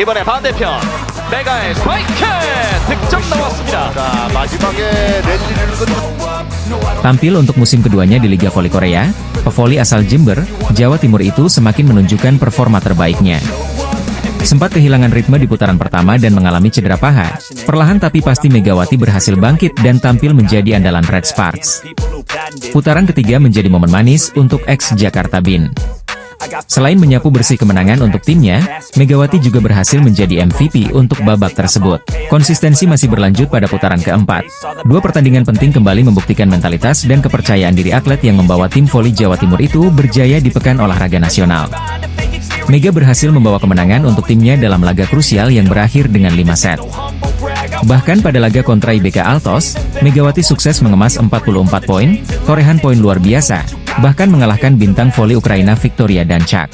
이번에 반대편 메가의 스파이크 득점 나왔습니다. 자, 마지막에 랠리를 Tampil untuk musim keduanya di Liga Voli Korea, pevoli asal Jember, Jawa Timur itu semakin menunjukkan performa terbaiknya. Sempat kehilangan ritme di putaran pertama dan mengalami cedera paha, perlahan tapi pasti Megawati berhasil bangkit dan tampil menjadi andalan Red Sparks. Putaran ketiga menjadi momen manis untuk ex-Jakarta Bin. Selain menyapu bersih kemenangan untuk timnya, Megawati juga berhasil menjadi MVP untuk babak tersebut. Konsistensi masih berlanjut pada putaran keempat. Dua pertandingan penting kembali membuktikan mentalitas dan kepercayaan diri atlet yang membawa tim voli Jawa Timur itu berjaya di Pekan Olahraga Nasional. Mega berhasil membawa kemenangan untuk timnya dalam laga krusial yang berakhir dengan 5 set. Bahkan pada laga kontra IBK Altos, Megawati sukses mengemas 44 poin, torehan poin luar biasa, bahkan mengalahkan bintang voli Ukraina Victoria Danchak.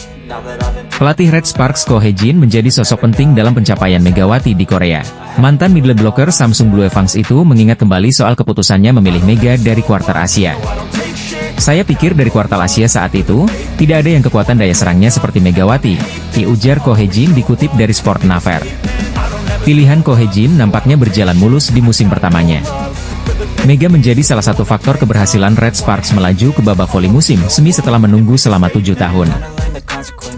Pelatih Red Sparks Ko Hye-jin menjadi sosok penting dalam pencapaian Megawati di Korea. Mantan middle blocker Samsung Blue Evans itu mengingat kembali soal keputusannya memilih Mega dari kuartal Asia. Saya pikir dari kuartal Asia saat itu, tidak ada yang kekuatan daya serangnya seperti Megawati, ujar Ko Hye-jin dikutip dari Sport Naver. Pilihan Ko Hye-jin nampaknya berjalan mulus di musim pertamanya. Mega menjadi salah satu faktor keberhasilan Red Sparks melaju ke babak voli musim semi setelah menunggu selama 7 tahun.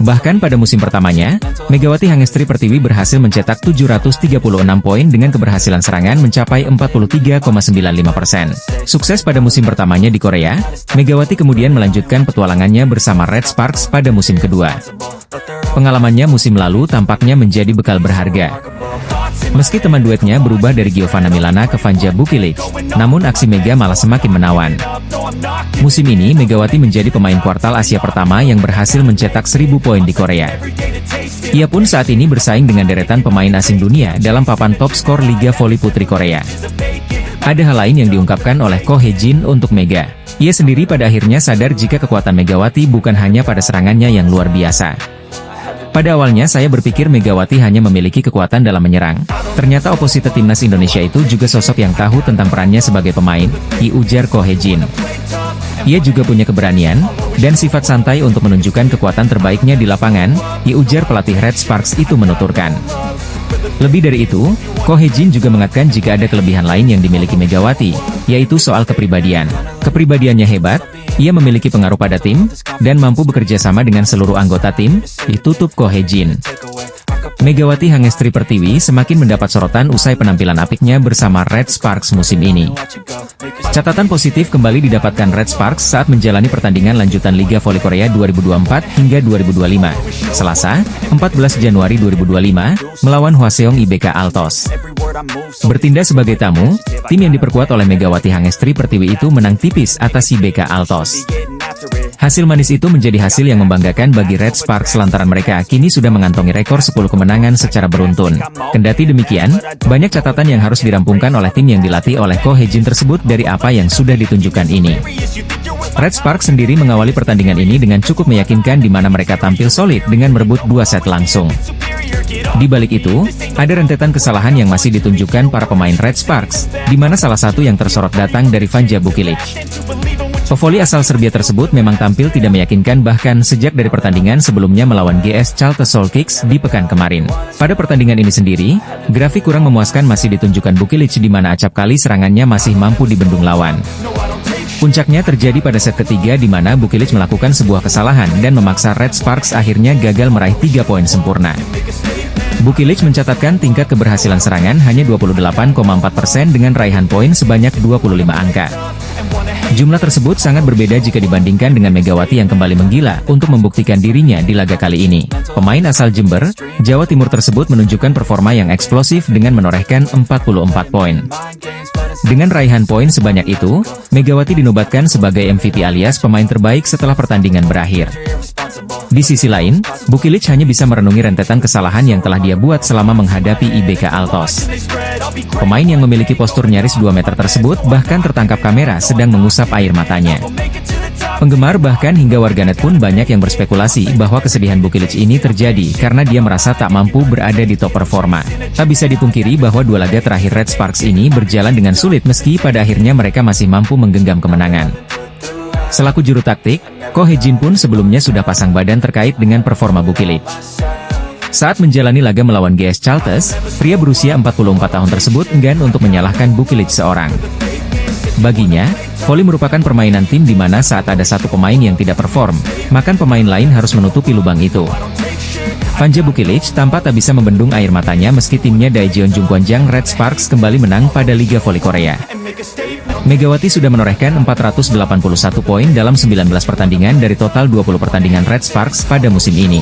Bahkan pada musim pertamanya, Megawati Hangestri Pertiwi berhasil mencetak 736 poin dengan keberhasilan serangan mencapai 43,95%. Sukses pada musim pertamanya di Korea, Megawati kemudian melanjutkan petualangannya bersama Red Sparks pada musim kedua. Pengalamannya musim lalu tampaknya menjadi bekal berharga. Meski teman duetnya berubah dari Giovanna Milana ke Vanja Bukilic, namun aksi Mega malah semakin menawan. Musim ini Megawati menjadi pemain kuartal Asia pertama yang berhasil mencetak 1000 poin di Korea. Ia pun saat ini bersaing dengan deretan pemain asing dunia dalam papan top skor Liga Voli Putri Korea. Ada hal lain yang diungkapkan oleh Ko Hye-jin untuk Mega. Ia sendiri pada akhirnya sadar jika kekuatan Megawati bukan hanya pada serangannya yang luar biasa. Pada awalnya saya berpikir Megawati hanya memiliki kekuatan dalam menyerang. Ternyata oposite timnas Indonesia itu juga sosok yang tahu tentang perannya sebagai pemain, ujar Ko Hye-jin. Ia juga punya keberanian dan sifat santai untuk menunjukkan kekuatan terbaiknya di lapangan, ujar pelatih Red Sparks itu menuturkan. Lebih dari itu, Ko Hye-jin juga mengatakan jika ada kelebihan lain yang dimiliki Megawati, yaitu soal kepribadian. Kepribadiannya hebat, ia memiliki pengaruh pada tim, dan mampu bekerja sama dengan seluruh anggota tim, ditutup Ko Hye-jin. Megawati Hangestri Pertiwi semakin mendapat sorotan usai penampilan apiknya bersama Red Sparks musim ini. Catatan positif kembali didapatkan Red Sparks saat menjalani pertandingan lanjutan Liga Voli Korea 2024 hingga 2025. Selasa, 14 Januari 2025, melawan Hwaseong IBK Altos. Bertindak sebagai tamu, tim yang diperkuat oleh Megawati Hangestri Pertiwi itu menang tipis atas IBK Altos. Hasil manis itu menjadi hasil yang membanggakan bagi Red Sparks lantaran mereka kini sudah mengantongi rekor 10 kemenangan secara beruntun. Kendati demikian, banyak catatan yang harus dirampungkan oleh tim yang dilatih oleh Ko Hye-jin tersebut dari apa yang sudah ditunjukkan ini. Red Sparks sendiri mengawali pertandingan ini dengan cukup meyakinkan di mana mereka tampil solid dengan merebut 2 set langsung. Di balik itu, ada rentetan kesalahan yang masih ditunjukkan para pemain Red Sparks, di mana salah satu yang tersorot datang dari Vanja Bukilic. Pevoli asal Serbia tersebut memang tampil tidak meyakinkan bahkan sejak dari pertandingan sebelumnya melawan GS Chalte Solkix di pekan kemarin. Pada pertandingan ini sendiri, grafik kurang memuaskan masih ditunjukkan Bukilic di mana acap kali serangannya masih mampu dibendung lawan. Puncaknya terjadi pada set ketiga di mana Bukilic melakukan sebuah kesalahan dan memaksa Red Sparks akhirnya gagal meraih 3 poin sempurna. Bukilic mencatatkan tingkat keberhasilan serangan hanya 28,4% dengan raihan poin sebanyak 25 angka. Jumlah tersebut sangat berbeda jika dibandingkan dengan Megawati yang kembali menggila untuk membuktikan dirinya di laga kali ini. Pemain asal Jember, Jawa Timur tersebut menunjukkan performa yang eksplosif dengan menorehkan 44 poin. Dengan raihan poin sebanyak itu, Megawati dinobatkan sebagai MVP alias pemain terbaik setelah pertandingan berakhir. Di sisi lain, Bukilic hanya bisa merenungi rentetan kesalahan yang telah dia buat selama menghadapi IBK Altos. Pemain yang memiliki postur nyaris 2 meter tersebut bahkan tertangkap kamera sedang mengusap air matanya. Penggemar bahkan hingga warganet pun banyak yang berspekulasi bahwa kesedihan Bukilic ini terjadi karena dia merasa tak mampu berada di top performa. Tak bisa dipungkiri bahwa 2 laga terakhir Red Sparks ini berjalan dengan sulit meski pada akhirnya mereka masih mampu menggenggam kemenangan. Selaku juru taktik, Ko Hye-jin pun sebelumnya sudah pasang badan terkait dengan performa Bukilic. Saat menjalani laga melawan GS Chalters, pria berusia 44 tahun tersebut enggan untuk menyalahkan Bukilic seorang. Baginya, voli merupakan permainan tim di mana saat ada satu pemain yang tidak perform, maka pemain lain harus menutupi lubang itu. Fanja Bukilic tampak tak bisa membendung air matanya meski timnya Daejeon Jungkwanjang Red Sparks kembali menang pada Liga Voli Korea. Megawati sudah menorehkan 481 poin dalam 19 pertandingan dari total 20 pertandingan Red Sparks pada musim ini.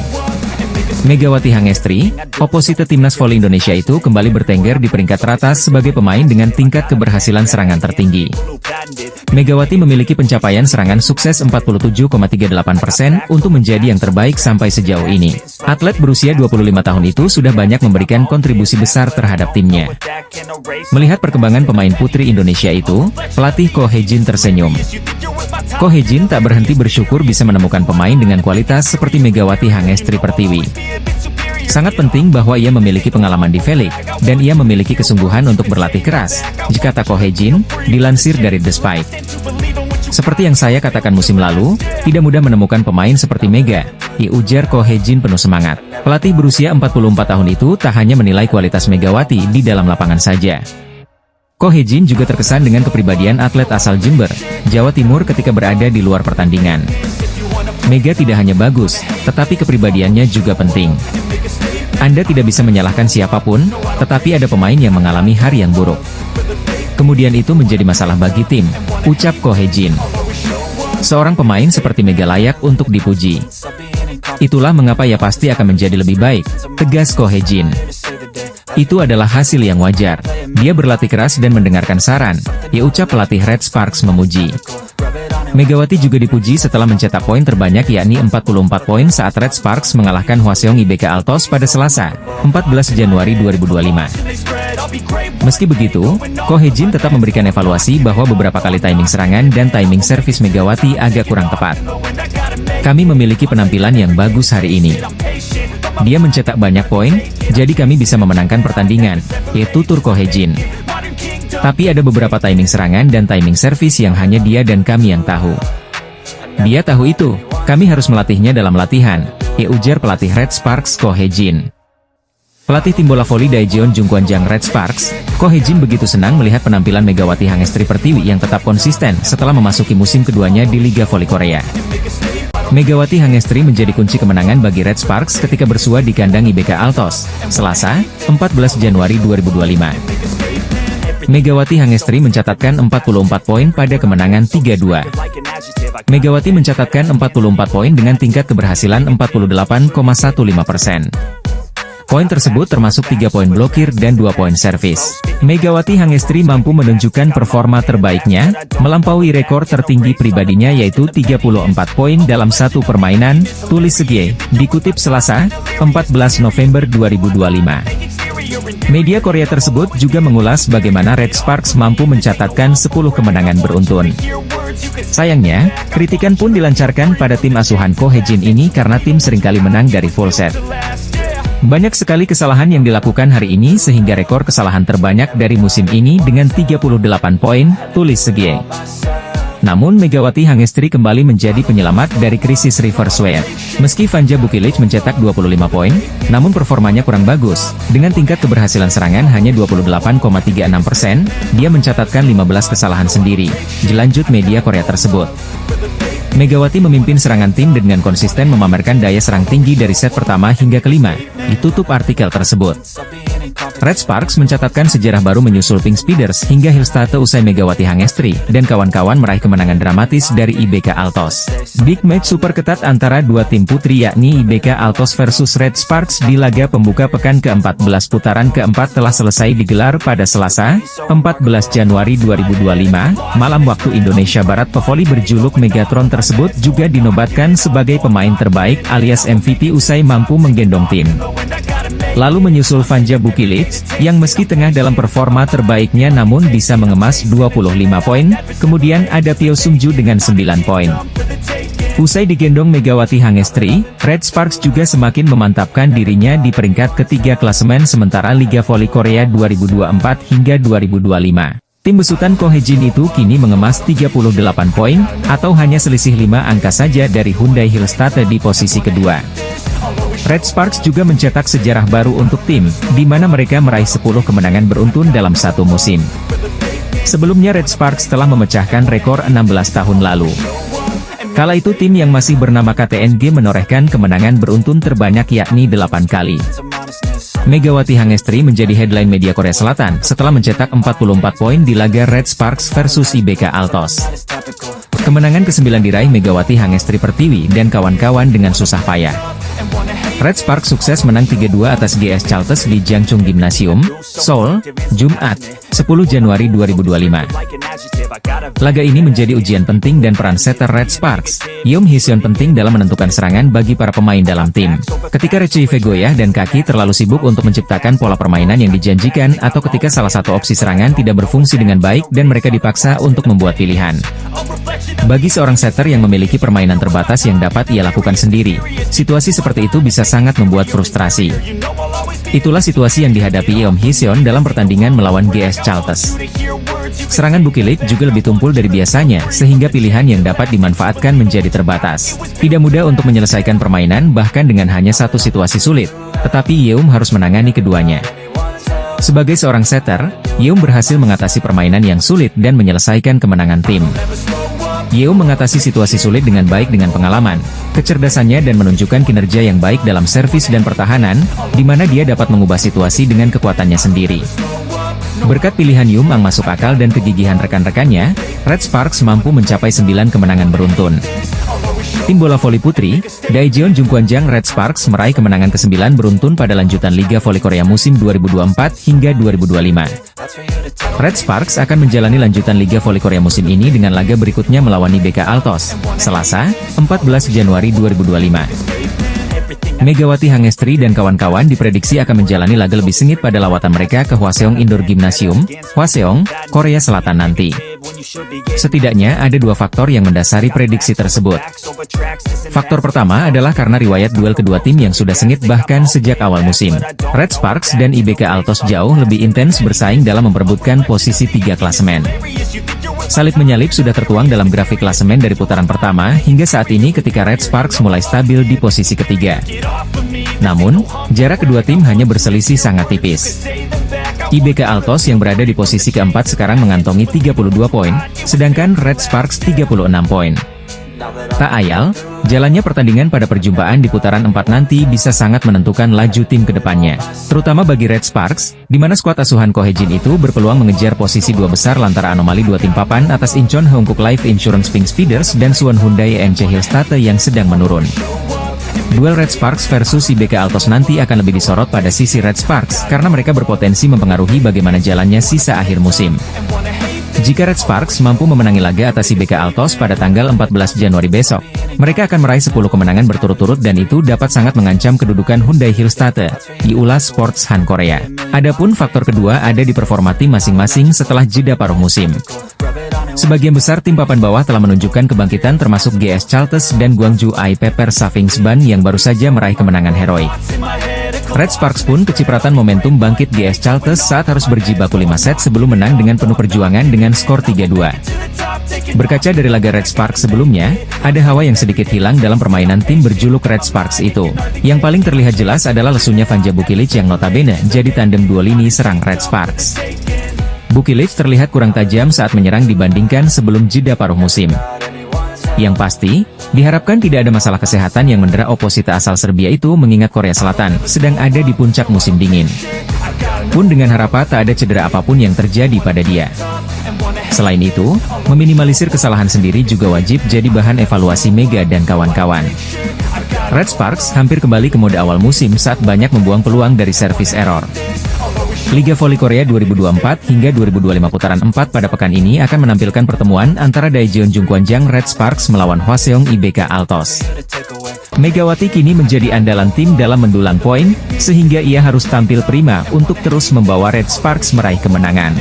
Megawati Hangestri, oposite timnas voli Indonesia itu kembali bertengger di peringkat teratas sebagai pemain dengan tingkat keberhasilan serangan tertinggi. Megawati memiliki pencapaian serangan sukses 47,38% untuk menjadi yang terbaik sampai sejauh ini. Atlet berusia 25 tahun itu sudah banyak memberikan kontribusi besar terhadap timnya. Melihat perkembangan pemain putri Indonesia itu, pelatih Ko Hye-jin tersenyum. Ko Hye-jin tak berhenti bersyukur bisa menemukan pemain dengan kualitas seperti Megawati Hangestri Pertiwi. Sangat penting bahwa ia memiliki pengalaman di V-League, dan ia memiliki kesungguhan untuk berlatih keras, jika Ko Hye-jin, dilansir dari The Spike. Seperti yang saya katakan musim lalu, tidak mudah menemukan pemain seperti Mega, ujar Ko Hye-jin penuh semangat. Pelatih berusia 44 tahun itu tak hanya menilai kualitas Megawati di dalam lapangan saja. Ko Hye-jin juga terkesan dengan kepribadian atlet asal Jember, Jawa Timur ketika berada di luar pertandingan. Mega tidak hanya bagus, tetapi kepribadiannya juga penting. Anda tidak bisa menyalahkan siapapun, tetapi ada pemain yang mengalami hari yang buruk. Kemudian itu menjadi masalah bagi tim, ucap Ko Hye-jin. Seorang pemain seperti Mega layak untuk dipuji. Itulah mengapa ia pasti akan menjadi lebih baik, tegas Ko Hye-jin. Itu adalah hasil yang wajar. Dia berlatih keras dan mendengarkan saran, ucap pelatih Red Sparks memuji. Megawati juga dipuji setelah mencetak poin terbanyak yakni 44 poin saat Red Sparks mengalahkan Hwaseong IBK Altos pada Selasa, 14 Januari 2025. Meski begitu, Ko Hye-jin tetap memberikan evaluasi bahwa beberapa kali timing serangan dan timing servis Megawati agak kurang tepat. Kami memiliki penampilan yang bagus hari ini. Dia mencetak banyak poin, jadi kami bisa memenangkan pertandingan, tutur Ko Hye-jin. Tapi ada beberapa timing serangan dan timing servis yang hanya dia dan kami yang tahu. Dia tahu itu, kami harus melatihnya dalam latihan, ujar pelatih Red Sparks Ko Hye-jin. Pelatih tim bola voli Daejeon Jungkwanjang Red Sparks, Ko Hye-jin begitu senang melihat penampilan Megawati Hangestri Pertiwi yang tetap konsisten setelah memasuki musim keduanya di Liga Voli Korea. Megawati Hangestri menjadi kunci kemenangan bagi Red Sparks ketika bersua di kandang IBK Altos, Selasa, 14 Januari 2025. Megawati Hangestri mencatatkan 44 poin pada kemenangan 3-2. Megawati mencatatkan 44 poin dengan tingkat keberhasilan 48,15%. Poin tersebut termasuk 3 poin blokir dan 2 poin servis. Megawati Hangestri mampu menunjukkan performa terbaiknya, melampaui rekor tertinggi pribadinya yaitu 34 poin dalam satu permainan, tulis Segie, dikutip Selasa, 14 November 2025. Media Korea tersebut juga mengulas bagaimana Red Sparks mampu mencatatkan 10 kemenangan beruntun. Sayangnya, kritikan pun dilancarkan pada tim asuhan Ko Hye-jin ini karena tim seringkali menang dari full set. Banyak sekali kesalahan yang dilakukan hari ini sehingga rekor kesalahan terbanyak dari musim ini dengan 38 poin, tulis Segie. Namun Megawati Hangestri kembali menjadi penyelamat dari krisis reverse sweep. Meski Fanja Bukilic mencetak 25 poin, namun performanya kurang bagus. Dengan tingkat keberhasilan serangan hanya 28,36%, dia mencatatkan 15 kesalahan sendiri. Dilanjut media Korea tersebut. Megawati memimpin serangan tim dengan konsisten memamerkan daya serang tinggi dari set pertama hingga kelima, ditutup artikel tersebut. Red Sparks mencatatkan sejarah baru menyusul Pink Speeders hingga Hillstate usai Megawati Hangestri dan kawan-kawan meraih kemenangan dramatis dari IBK Altos. Big match super ketat antara dua tim putri yakni IBK Altos versus Red Sparks di laga pembuka pekan ke-14 putaran keempat telah selesai digelar pada Selasa, 14 Januari 2025, malam waktu Indonesia Barat. Pevoli berjuluk Megatron tersebut juga dinobatkan sebagai pemain terbaik alias MVP usai mampu menggendong tim. Lalu menyusul Fanja Bukilic, yang meski tengah dalam performa terbaiknya namun bisa mengemas 25 poin, kemudian ada Pyo Sung-ju dengan 9 poin. Usai digendong Megawati Hangestri, Red Sparks juga semakin memantapkan dirinya di peringkat ketiga klasemen sementara Liga Voli Korea 2024 hingga 2025. Tim besutan Ko Hye-jin itu kini mengemas 38 poin, atau hanya selisih 5 angka saja dari Hyundai Hillstatter di posisi kedua. Red Sparks juga mencetak sejarah baru untuk tim, di mana mereka meraih 10 kemenangan beruntun dalam satu musim. Sebelumnya Red Sparks telah memecahkan rekor 16 tahun lalu. Kala itu tim yang masih bernama KTNG menorehkan kemenangan beruntun terbanyak yakni 8 kali. Megawati Hangestri menjadi headline media Korea Selatan setelah mencetak 44 poin di laga Red Sparks versus IBK Altos. Kemenangan ke-9 diraih Megawati Hangestri Pertiwi dan kawan-kawan dengan susah payah. Red Sparks sukses menang 3-2 atas GS Chalters di Jangchung Gymnasium, Seoul, Jumat, 10 Januari 2025. Laga ini menjadi ujian penting dan peran setter Red Sparks, Yeom Hee-seon penting dalam menentukan serangan bagi para pemain dalam tim. Ketika Lee Choi-fei goyah dan kaki terlalu sibuk untuk menciptakan pola permainan yang dijanjikan atau ketika salah satu opsi serangan tidak berfungsi dengan baik dan mereka dipaksa untuk membuat pilihan. Bagi seorang setter yang memiliki permainan terbatas yang dapat ia lakukan sendiri, situasi seperti itu bisa sangat membuat frustrasi. Itulah situasi yang dihadapi Yeom Hee-seon dalam pertandingan melawan GS Chalters. Serangan Bukilik juga lebih tumpul dari biasanya, sehingga pilihan yang dapat dimanfaatkan menjadi terbatas. Tidak mudah untuk menyelesaikan permainan bahkan dengan hanya satu situasi sulit, tetapi Yeom harus menangani keduanya. Sebagai seorang setter, Yeom berhasil mengatasi permainan yang sulit dan menyelesaikan kemenangan tim. Yeom mengatasi situasi sulit dengan baik dengan pengalaman, kecerdasannya dan menunjukkan kinerja yang baik dalam servis dan pertahanan, di mana dia dapat mengubah situasi dengan kekuatannya sendiri. Berkat pilihan Yeom yang masuk akal dan kegigihan rekan-rekannya, Red Sparks mampu mencapai 9 kemenangan beruntun. Tim bola voli putri, Daejeon Jungkwanjang Red Sparks meraih kemenangan ke-9 beruntun pada lanjutan Liga Voli Korea musim 2024 hingga 2025. Red Sparks akan menjalani lanjutan Liga Voli Korea musim ini dengan laga berikutnya melawan IBK Altos, Selasa, 14 Januari 2025. Megawati Hangestri dan kawan-kawan diprediksi akan menjalani laga lebih sengit pada lawatan mereka ke Hwaseong Indoor Gymnasium, Hwaseong, Korea Selatan nanti. Setidaknya ada dua faktor yang mendasari prediksi tersebut. Faktor pertama adalah karena riwayat duel kedua tim yang sudah sengit bahkan sejak awal musim. Red Sparks dan IBK Altos jauh lebih intens bersaing dalam memperebutkan posisi 3 klasemen. Salib menyalip sudah tertuang dalam grafik klasemen dari putaran pertama hingga saat ini ketika Red Sparks mulai stabil di posisi ketiga. Namun, jarak kedua tim hanya berselisih sangat tipis. IBK Altos yang berada di posisi keempat sekarang mengantongi 32 poin, sedangkan Red Sparks 36 poin. Tak ayal, jalannya pertandingan pada perjumpaan di putaran 4 nanti bisa sangat menentukan laju tim ke depannya. Terutama bagi Red Sparks, di mana skuad asuhan Ko Hye-jin itu berpeluang mengejar posisi 2 besar lantaran anomali 2 tim papan atas Incheon Heungkuk Life Insurance Pink Speeders dan Suwon Hyundai MC Hillstatter yang sedang menurun. Duel Red Sparks versus IBK Altos nanti akan lebih disorot pada sisi Red Sparks karena mereka berpotensi mempengaruhi bagaimana jalannya sisa akhir musim. Jika Red Sparks mampu memenangi laga atas IBK Altos pada tanggal 14 Januari besok, mereka akan meraih 10 kemenangan berturut-turut dan itu dapat sangat mengancam kedudukan Hyundai Hillstatter, diulas Sports Han Korea. Adapun faktor kedua ada di performa tim masing-masing setelah jeda paruh musim. Sebagian besar tim papan bawah telah menunjukkan kebangkitan termasuk GS Chalters dan Gwangju AI Pepper Savings Ban yang baru saja meraih kemenangan heroik. Red Sparks pun kecipratan momentum bangkit GS Chalters saat harus berjibaku 5 set sebelum menang dengan penuh perjuangan dengan skor 3-2. Berkaca dari laga Red Sparks sebelumnya, ada hawa yang sedikit hilang dalam permainan tim berjuluk Red Sparks itu. Yang paling terlihat jelas adalah lesunya Vanja Bukilich yang notabene jadi tandem dua lini serang Red Sparks. Bukilich terlihat kurang tajam saat menyerang dibandingkan sebelum jeda paruh musim. Yang pasti, diharapkan tidak ada masalah kesehatan yang mendera oposita asal Serbia itu mengingat Korea Selatan sedang ada di puncak musim dingin. Pun dengan harapan tak ada cedera apapun yang terjadi pada dia. Selain itu, meminimalisir kesalahan sendiri juga wajib jadi bahan evaluasi Mega dan kawan-kawan. Red Sparks hampir kembali ke mode awal musim saat banyak membuang peluang dari service error. Liga Voli Korea 2024 hingga 2025 putaran 4 pada pekan ini akan menampilkan pertemuan antara Daejeon Jungkwanjang Red Sparks melawan Hwaseong IBK Altos. Megawati kini menjadi andalan tim dalam mendulang poin, sehingga ia harus tampil prima untuk terus membawa Red Sparks meraih kemenangan.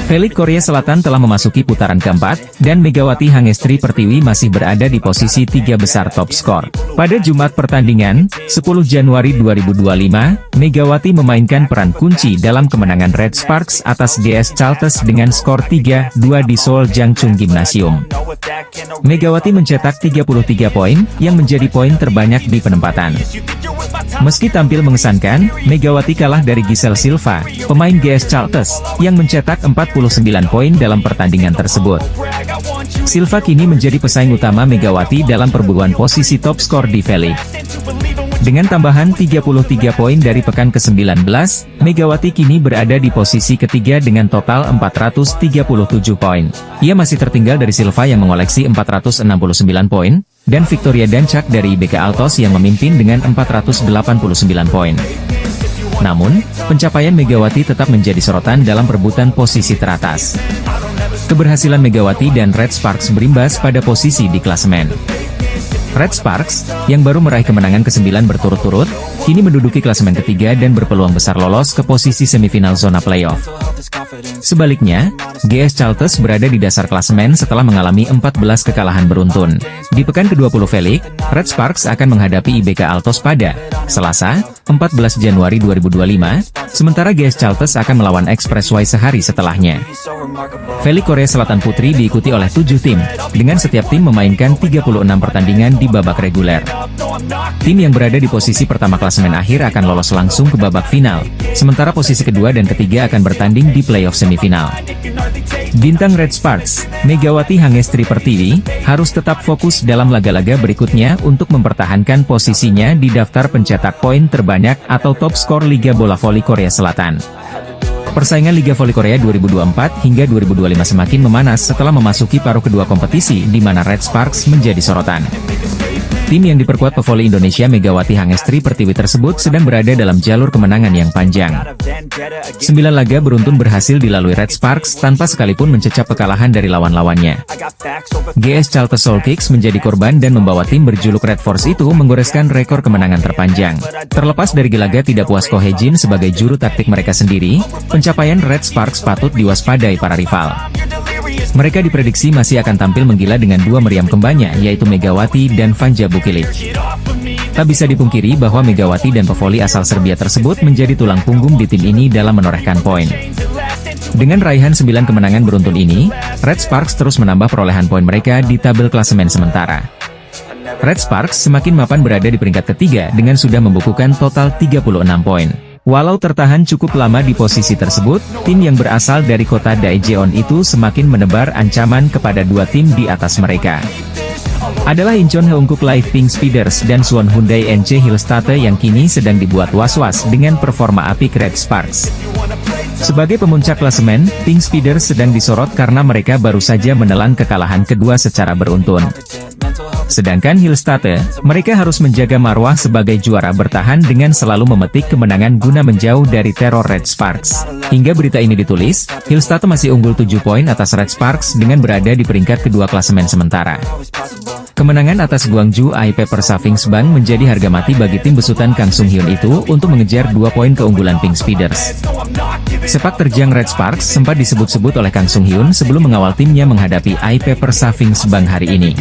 V-League Korea Selatan telah memasuki putaran keempat, dan Megawati Hangestri Pertiwi masih berada di posisi 3 besar top skor. Pada Jumat pertandingan, 10 Januari 2025, Megawati memainkan peran kunci dalam kemenangan Red Sparks atas GS Chalters dengan skor 3-2 di Seoul Jangchung Gymnasium. Megawati mencetak 33 poin, yang menjadi poin terbanyak di penempatan. Meski tampil mengesankan, Megawati kalah dari Giselle Silva, pemain GS Chalters, yang mencetak 49 poin dalam pertandingan tersebut. Silva kini menjadi pesaing utama Megawati dalam perburuan posisi top skor di V-League. Dengan tambahan 33 poin dari pekan ke-19, Megawati kini berada di posisi ketiga dengan total 437 poin. Ia masih tertinggal dari Silva yang mengoleksi 469 poin, dan Victoria Dancak dari IBK Altos yang memimpin dengan 489 poin. Namun, pencapaian Megawati tetap menjadi sorotan dalam perebutan posisi teratas. Keberhasilan Megawati dan Red Sparks berimbas pada posisi di klasemen. Red Sparks, yang baru meraih kemenangan ke-9 berturut-turut, kini menduduki klasemen ketiga dan berpeluang besar lolos ke posisi semifinal zona playoff. Sebaliknya, GS Chalters berada di dasar klasemen setelah mengalami 14 kekalahan beruntun. Di pekan ke-20 V-League, Red Sparks akan menghadapi IBK Altos pada Selasa, 14 Januari 2025, sementara GS Chalters akan melawan Expressway sehari setelahnya. V-League Korea Selatan Putri diikuti oleh 7 tim, dengan setiap tim memainkan 36 pertandingan di babak reguler. Tim yang berada di posisi pertama klasemen akhir akan lolos langsung ke babak final, sementara posisi kedua dan ketiga akan bertanding di playoff semifinal. Bintang Red Sparks, Megawati Hangestri Pertiwi, harus tetap fokus dalam laga-laga berikutnya untuk mempertahankan posisinya di daftar pencetak poin terbanyak atau top skor Liga Bola Voli Korea Selatan. Persaingan Liga Voli Korea 2024 hingga 2025 semakin memanas setelah memasuki paruh kedua kompetisi di mana Red Sparks menjadi sorotan. Tim yang diperkuat pevoli Indonesia Megawati Hangestri Pertiwi tersebut sedang berada dalam jalur kemenangan yang panjang. 9 laga beruntun berhasil dilalui Red Sparks tanpa sekalipun mencecap kekalahan dari lawan-lawannya. GS Chalters Soul Kicks menjadi korban dan membawa tim berjuluk Red Force itu menggoreskan rekor kemenangan terpanjang. Terlepas dari gelagat tidak puas Ko Hye-jin sebagai juru taktik mereka sendiri, pencapaian Red Sparks patut diwaspadai para rival. Mereka diprediksi masih akan tampil menggila dengan dua meriam kembarnya yaitu Megawati dan Vanja Bukilic. Tak bisa dipungkiri bahwa Megawati dan pevoli asal Serbia tersebut menjadi tulang punggung di tim ini dalam menorehkan poin. Dengan raihan 9 kemenangan beruntun ini, Red Sparks terus menambah perolehan poin mereka di tabel klasemen sementara. Red Sparks semakin mapan berada di peringkat ketiga dengan sudah membukukan total 36 poin. Walau tertahan cukup lama di posisi tersebut, tim yang berasal dari kota Daejeon itu semakin menebar ancaman kepada dua tim di atas mereka. Adalah Incheon Heungkuk Live Pink Speeders dan Suwon Hyundai NC Hillstate yang kini sedang dibuat was-was dengan performa apik Red Sparks. Sebagai pemuncak klasemen, Pink Speeders sedang disorot karena mereka baru saja menelan kekalahan kedua secara beruntun. Sedangkan Hillstate, mereka harus menjaga marwah sebagai juara bertahan dengan selalu memetik kemenangan guna menjauh dari teror Red Sparks. Hingga berita ini ditulis, Hillstate masih unggul 7 poin atas Red Sparks dengan berada di peringkat kedua klasemen sementara. Kemenangan atas Gwangju IP Persavings Bank menjadi harga mati bagi tim besutan Kang Sung Hyun itu untuk mengejar 2 poin keunggulan Pink Speeders. Sepak terjang Red Sparks sempat disebut-sebut oleh Kang Sung Hyun sebelum mengawal timnya menghadapi IP Persavings Bank hari ini.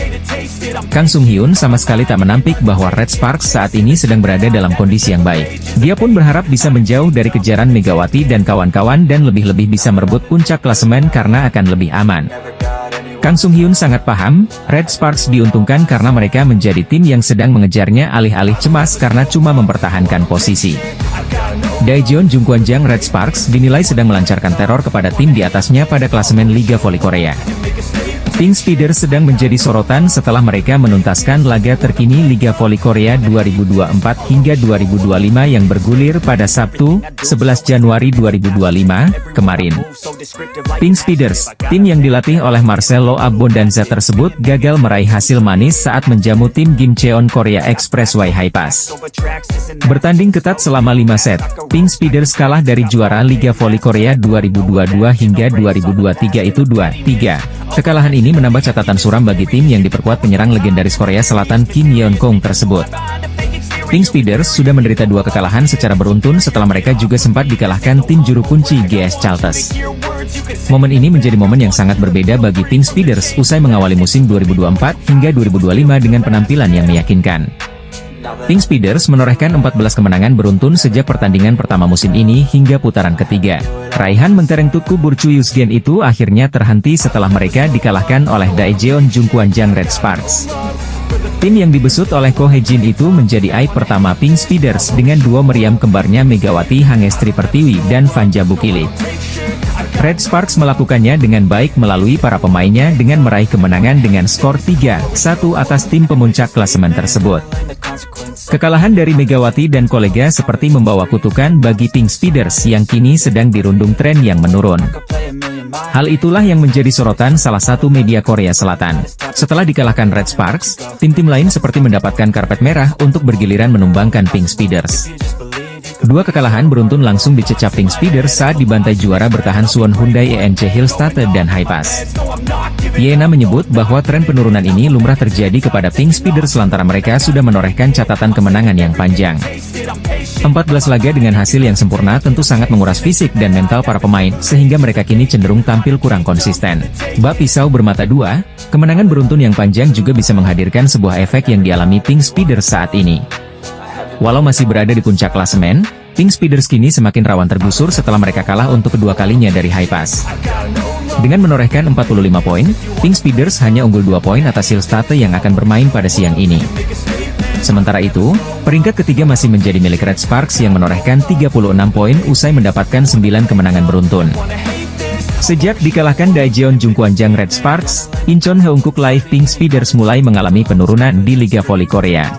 Kang Sung Hyun sama sekali tak menampik bahwa Red Sparks saat ini sedang berada dalam kondisi yang baik. Dia pun berharap bisa menjauh dari kejaran Megawati dan kawan-kawan dan lebih-lebih bisa merebut puncak klasemen karena akan lebih aman. Kang Sung Hyun sangat paham, Red Sparks diuntungkan karena mereka menjadi tim yang sedang mengejarnya alih-alih cemas karena cuma mempertahankan posisi. Daejeon Jungkwanjang Red Sparks dinilai sedang melancarkan teror kepada tim di atasnya pada klasemen Liga Voli Korea. Pink Speeders sedang menjadi sorotan setelah mereka menuntaskan laga terkini Liga Voli Korea 2024 hingga 2025 yang bergulir pada Sabtu, 11 Januari 2025, kemarin. Pink Speeders, tim yang dilatih oleh Marcelo Abbondanza tersebut gagal meraih hasil manis saat menjamu tim Gimcheon Korea Expressway Hi-Pass. Bertanding ketat selama 5 set, Pink Speeders kalah dari juara Liga Voli Korea 2022 hingga 2023 itu 2-3. Kekalahan ini menambah catatan suram bagi tim yang diperkuat penyerang legendaris Korea Selatan Kim Yeon-kong tersebut. Pink Speeders sudah menderita 2 kekalahan secara beruntun setelah mereka juga sempat dikalahkan tim juru kunci GS Chalters. Momen ini menjadi momen yang sangat berbeda bagi Pink Speeders usai mengawali musim 2024 hingga 2025 dengan penampilan yang meyakinkan. Pink Speeders menorehkan 14 kemenangan beruntun sejak pertandingan pertama musim ini hingga putaran ketiga. Raihan mentereng Tuku Burcuyusgen itu akhirnya terhenti setelah mereka dikalahkan oleh Daejeon Jungkwanjang Red Sparks. Tim yang dibesut oleh Ko Hee-jin itu menjadi aib pertama Pink Speeders dengan duo meriam kembarnya Megawati Hangestri Pertiwi dan Vanja Bukili. Red Sparks melakukannya dengan baik melalui para pemainnya dengan meraih kemenangan dengan skor 3-1 atas tim pemuncak klasemen tersebut. Kekalahan dari Megawati dan kolega seperti membawa kutukan bagi Pink Speeders yang kini sedang dirundung tren yang menurun. Hal itulah yang menjadi sorotan salah satu media Korea Selatan. Setelah dikalahkan Red Sparks, tim-tim lain seperti mendapatkan karpet merah untuk bergiliran menumbangkan Pink Speeders. Dua kekalahan beruntun langsung dicecap Pink Speeders saat dibantai juara bertahan Suwon Hyundai ENC Hillstate dan Hypas. Yena menyebut bahwa tren penurunan ini lumrah terjadi kepada Pink Speeders lantaran mereka sudah menorehkan catatan kemenangan yang panjang. 14 laga dengan hasil yang sempurna tentu sangat menguras fisik dan mental para pemain, sehingga mereka kini cenderung tampil kurang konsisten. Bak pisau bermata dua, kemenangan beruntun yang panjang juga bisa menghadirkan sebuah efek yang dialami Pink Speeders saat ini. Walau masih berada di puncak klasemen, Pink Speeders kini semakin rawan tergusur setelah mereka kalah untuk kedua kalinya dari Hypas. Dengan menorehkan 45 poin, Pink Speeders hanya unggul 2 poin atas Hillstate yang akan bermain pada siang ini. Sementara itu, peringkat ketiga masih menjadi milik Red Sparks yang menorehkan 36 poin usai mendapatkan 9 kemenangan beruntun. Sejak dikalahkan Daejeon Jungkwanjang Red Sparks, Incheon Heungkuk Live Pink Speeders mulai mengalami penurunan di Liga Voli Korea.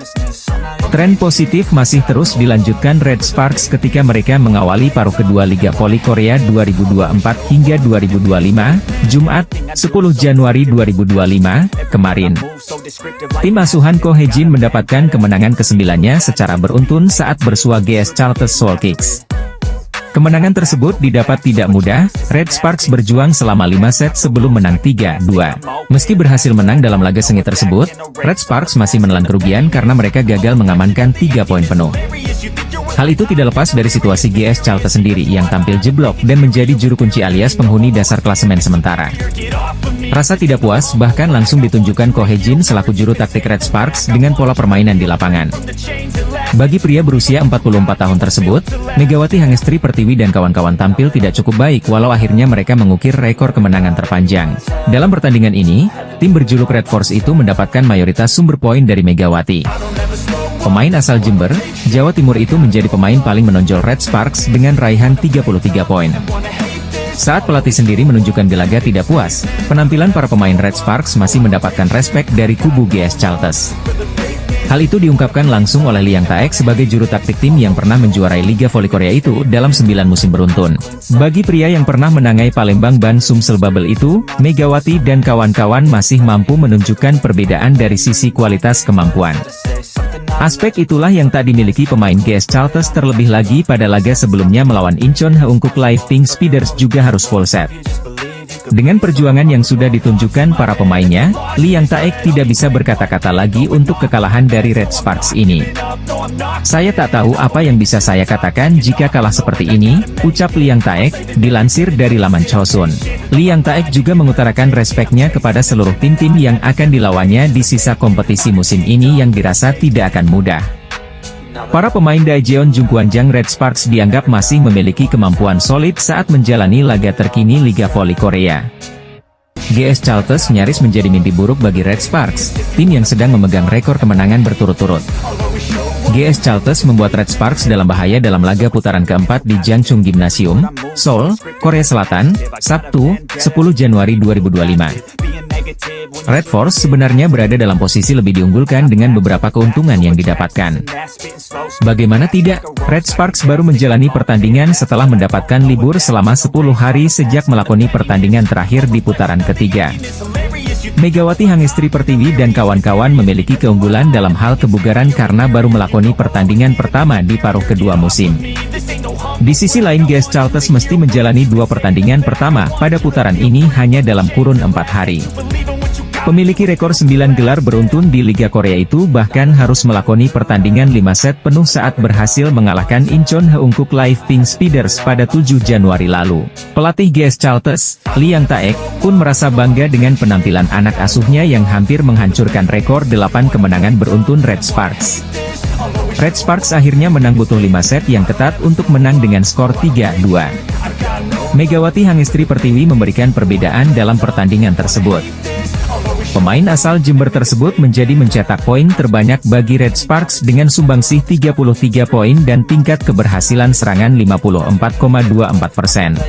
Tren positif masih terus dilanjutkan Red Sparks ketika mereka mengawali paruh kedua Liga Voli Korea 2024 hingga 2025, Jumat, 10 Januari 2025, kemarin. Tim asuhan Ko Hee-jin mendapatkan kemenangan ke-9-nya secara beruntun saat bersua GS Charter Soul Kicks. Kemenangan tersebut didapat tidak mudah, Red Sparks berjuang selama 5 set sebelum menang 3-2. Meski berhasil menang dalam laga sengit tersebut, Red Sparks masih menelan kerugian karena mereka gagal mengamankan 3 poin penuh. Hal itu tidak lepas dari situasi GS Charter sendiri yang tampil jeblok dan menjadi juru kunci alias penghuni dasar klasemen sementara. Rasa tidak puas bahkan langsung ditunjukkan Ko Hee-jin selaku juru taktik Red Sparks dengan pola permainan di lapangan. Bagi pria berusia 44 tahun tersebut, Megawati Hangestri Pertiwi dan kawan-kawan tampil tidak cukup baik walau akhirnya mereka mengukir rekor kemenangan terpanjang. Dalam pertandingan ini, tim berjuluk Red Force itu mendapatkan mayoritas sumber poin dari Megawati. Pemain asal Jember, Jawa Timur itu menjadi pemain paling menonjol Red Sparks dengan raihan 33 poin. Saat pelatih sendiri menunjukkan gelagat tidak puas, penampilan para pemain Red Sparks masih mendapatkan respek dari kubu GS Charters. Hal itu diungkapkan langsung oleh Liang Taek sebagai juru taktik tim yang pernah menjuarai Liga Voli Korea itu dalam 9 musim beruntun. Bagi pria yang pernah menangai Palembang Ban Sumsel Bubble itu, Megawati dan kawan-kawan masih mampu menunjukkan perbedaan dari sisi kualitas kemampuan. Aspek itulah yang tak dimiliki pemain GS Charters terlebih lagi pada laga sebelumnya melawan Incheon Heungkuk Live Pink Speeders juga harus full set. Dengan perjuangan yang sudah ditunjukkan para pemainnya, Liang Taek tidak bisa berkata-kata lagi untuk kekalahan dari Red Sparks ini. Saya tak tahu apa yang bisa saya katakan jika kalah seperti ini, ucap Liang Taek, dilansir dari laman Chosun. Liang Taek juga mengutarakan respeknya kepada seluruh tim-tim yang akan dilawannya di sisa kompetisi musim ini yang dirasa tidak akan mudah. Para pemain Daejeon Jungkwanjang Red Sparks dianggap masih memiliki kemampuan solid saat menjalani laga terkini Liga Voli Korea. GS Charters nyaris menjadi mimpi buruk bagi Red Sparks, tim yang sedang memegang rekor kemenangan berturut-turut. GS Charters membuat Red Sparks dalam bahaya dalam laga putaran keempat di Jangchung Gymnasium, Seoul, Korea Selatan, Sabtu, 10 Januari 2025. Red Force sebenarnya berada dalam posisi lebih diunggulkan dengan beberapa keuntungan yang didapatkan. Bagaimana tidak, Red Sparks baru menjalani pertandingan setelah mendapatkan libur selama 10 hari sejak melakoni pertandingan terakhir di putaran ketiga. Megawati Hangestri Pertiwi dan kawan-kawan memiliki keunggulan dalam hal kebugaran karena baru melakoni pertandingan pertama di paruh kedua musim. Di sisi lain GS Charters mesti menjalani 2 pertandingan pertama pada putaran ini hanya dalam kurun 4 hari. Pemiliki rekor 9 gelar beruntun di Liga Korea itu bahkan harus melakoni pertandingan 5 set penuh saat berhasil mengalahkan Incheon Heungkuk Live Pink Speeders pada 7 Januari lalu. Pelatih GS Chalters, Lee Yang Taek, pun merasa bangga dengan penampilan anak asuhnya yang hampir menghancurkan rekor 8 kemenangan beruntun Red Sparks. Red Sparks akhirnya menang butuh 5 set yang ketat untuk menang dengan skor 3-2. Megawati Hangestri Pertiwi memberikan perbedaan dalam pertandingan tersebut. Pemain asal Jember tersebut mencetak poin terbanyak bagi Red Sparks dengan sumbangsih 33 poin dan tingkat keberhasilan serangan 54,24%.